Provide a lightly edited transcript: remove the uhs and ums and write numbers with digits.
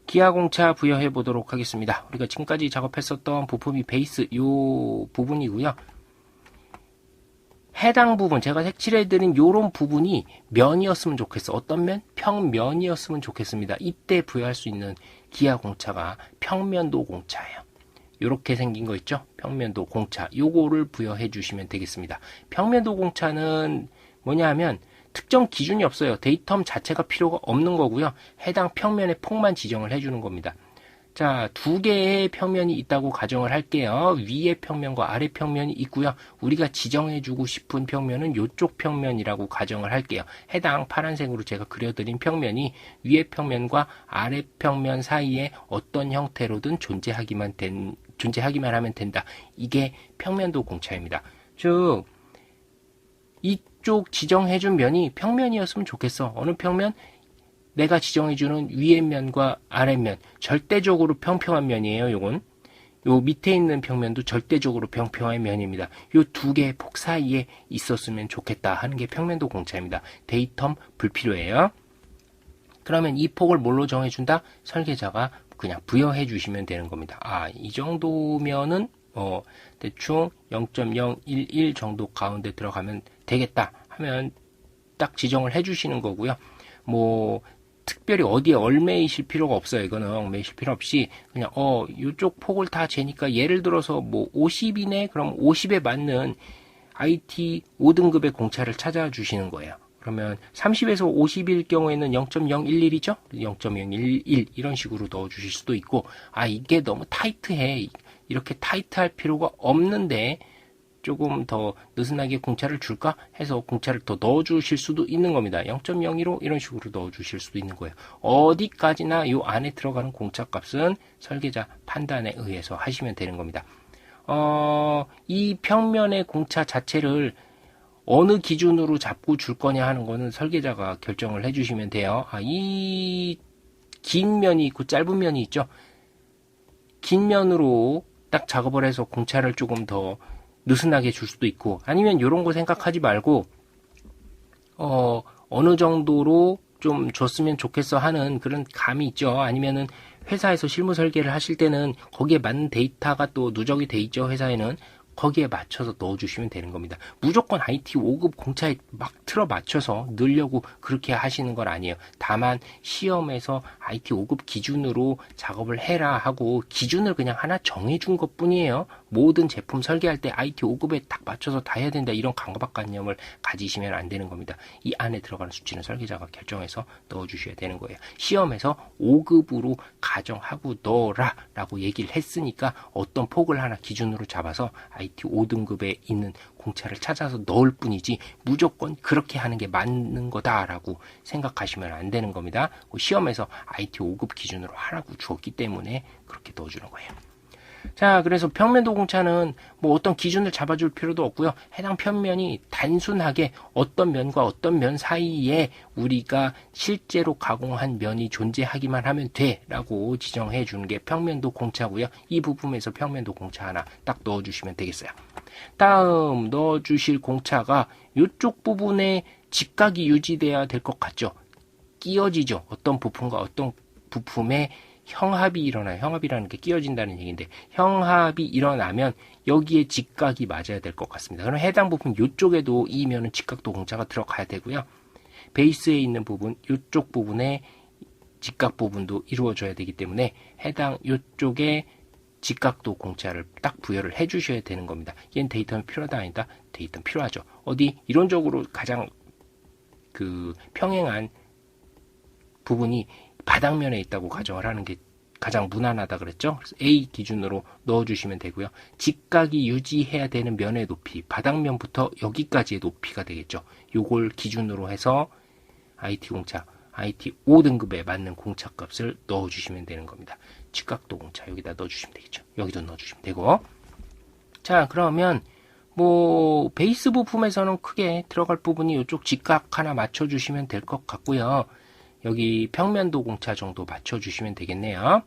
기하공차 부여해 보도록 하겠습니다. 우리가 지금까지 작업했었던 부품이 베이스 요 부분이고요. 해당 부분, 제가 색칠해드린 요런 부분이 면이었으면 좋겠어. 어떤 면? 평면이었으면 좋겠습니다. 이때 부여할 수 있는 기하공차가 평면도 공차예요. 요렇게 생긴 거 있죠? 평면도 공차. 요거를 부여해 주시면 되겠습니다. 평면도 공차는 뭐냐 하면 특정 기준이 없어요. 데이텀 자체가 필요가 없는 거고요. 해당 평면의 폭만 지정을 해주는 겁니다. 자, 두 개의 평면이 있다고 가정을 할게요. 위의 평면과 아래 평면이 있고요. 우리가 지정해주고 싶은 평면은 이쪽 평면이라고 가정을 할게요. 해당 파란색으로 제가 그려드린 평면이 위의 평면과 아래 평면 사이에 어떤 형태로든 존재하기만 하면 된다. 이게 평면도 공차입니다. 즉, 이쪽 지정해준 면이 평면이었으면 좋겠어. 어느 평면? 내가 지정해주는 위의 면과 아랫면, 절대적으로 평평한 면이에요. 요건 요 밑에 있는 평면도 절대적으로 평평한 면입니다. 요 두 개의 폭 사이에 있었으면 좋겠다 하는 게 평면도 공차입니다. 데이텀 불필요해요. 그러면 이 폭을 뭘로 정해준다? 설계자가 그냥 부여해 주시면 되는 겁니다. 이 정도면은 대충 0.011 정도 가운데 들어가면 되겠다 하면 딱 지정을 해 주시는 거고요. 특별히 어디에 얽매이실 필요가 없어요. 이거는 얽매이실 필요 없이 그냥 이쪽 폭을 다 재니까 예를 들어서 50이네? 그럼 50에 맞는 IT 5등급의 공차를 찾아주시는 거예요. 그러면 30에서 50일 경우에는 0.011이죠? 0.011 이런 식으로 넣어주실 수도 있고 이게 너무 타이트해. 이렇게 타이트할 필요가 없는데 조금 더 느슨하게 공차를 줄까 해서 공차를 더 넣어주실 수도 있는 겁니다. 0.015 이런 식으로 넣어주실 수도 있는 거예요. 어디까지나 이 안에 들어가는 공차 값은 설계자 판단에 의해서 하시면 되는 겁니다. 이 평면의 공차 자체를 어느 기준으로 잡고 줄 거냐 하는 거는 설계자가 결정을 해주시면 돼요. 이 긴 면이 있고 짧은 면이 있죠. 긴 면으로 딱 작업을 해서 공차를 조금 더 느슨하게 줄 수도 있고 아니면 이런 거 생각하지 말고 어느 정도로 좀 줬으면 좋겠어 하는 그런 감이 있죠. 아니면은 회사에서 실무 설계를 하실 때는 거기에 맞는 데이터가 또 누적이 돼 있죠. 회사에는 거기에 맞춰서 넣어주시면 되는 겁니다. 무조건 IT 5급 공차에 막 틀어 맞춰서 넣으려고 그렇게 하시는 건 아니에요. 다만 시험에서 IT 5급 기준으로 작업을 해라 하고 기준을 그냥 하나 정해준 것 뿐이에요. 모든 제품 설계할 때 IT 5급에 딱 맞춰서 다 해야 된다 이런 강박관념을 가지시면 안 되는 겁니다. 이 안에 들어가는 수치는 설계자가 결정해서 넣어주셔야 되는 거예요. 시험에서 5급으로 가정하고 넣어라 라고 얘기를 했으니까 어떤 폭을 하나 기준으로 잡아서 IT 5등급에 있는 공차를 찾아서 넣을 뿐이지 무조건 그렇게 하는 게 맞는 거다라고 생각하시면 안 되는 겁니다. 시험에서 IT 5급 기준으로 하라고 주었기 때문에 그렇게 넣어주는 거예요. 자, 그래서 평면도 공차는 어떤 기준을 잡아줄 필요도 없고요. 해당 평면이 단순하게 어떤 면과 어떤 면 사이에 우리가 실제로 가공한 면이 존재하기만 하면 돼 라고 지정해 주는 게 평면도 공차고요. 이 부분에서 평면도 공차 하나 딱 넣어주시면 되겠어요. 다음 넣어주실 공차가 이쪽 부분에 직각이 유지돼야 될 것 같죠. 끼어지죠. 어떤 부품과 어떤 부품의 형합이 일어나요. 형합이라는 게 끼어진다는 얘기인데 형합이 일어나면 여기에 직각이 맞아야 될 것 같습니다. 그럼 해당 부분 이쪽에도 이 면은 직각도 공차가 들어가야 되고요. 베이스에 있는 부분 이쪽 부분에 직각 부분도 이루어져야 되기 때문에 해당 이쪽에 직각도 공차를 딱 부여를 해주셔야 되는 겁니다. 얘는 데이터는 필요하다 아니다? 데이터는 필요하죠. 어디 이론적으로 가장 평행한 부분이 바닥면에 있다고 가정을 하는 게 가장 무난하다 그랬죠. 그래서 A 기준으로 넣어주시면 되고요. 직각이 유지해야 되는 면의 높이, 바닥면부터 여기까지의 높이가 되겠죠. 요걸 기준으로 해서 IT 공차, IT 5등급에 맞는 공차 값을 넣어주시면 되는 겁니다. 직각도 공차 여기다 넣어주시면 되겠죠. 여기도 넣어주시면 되고. 자, 그러면 베이스 부품에서는 크게 들어갈 부분이 이쪽 직각 하나 맞춰주시면 될 것 같고요. 여기 평면도 공차 정도 맞춰주시면 되겠네요.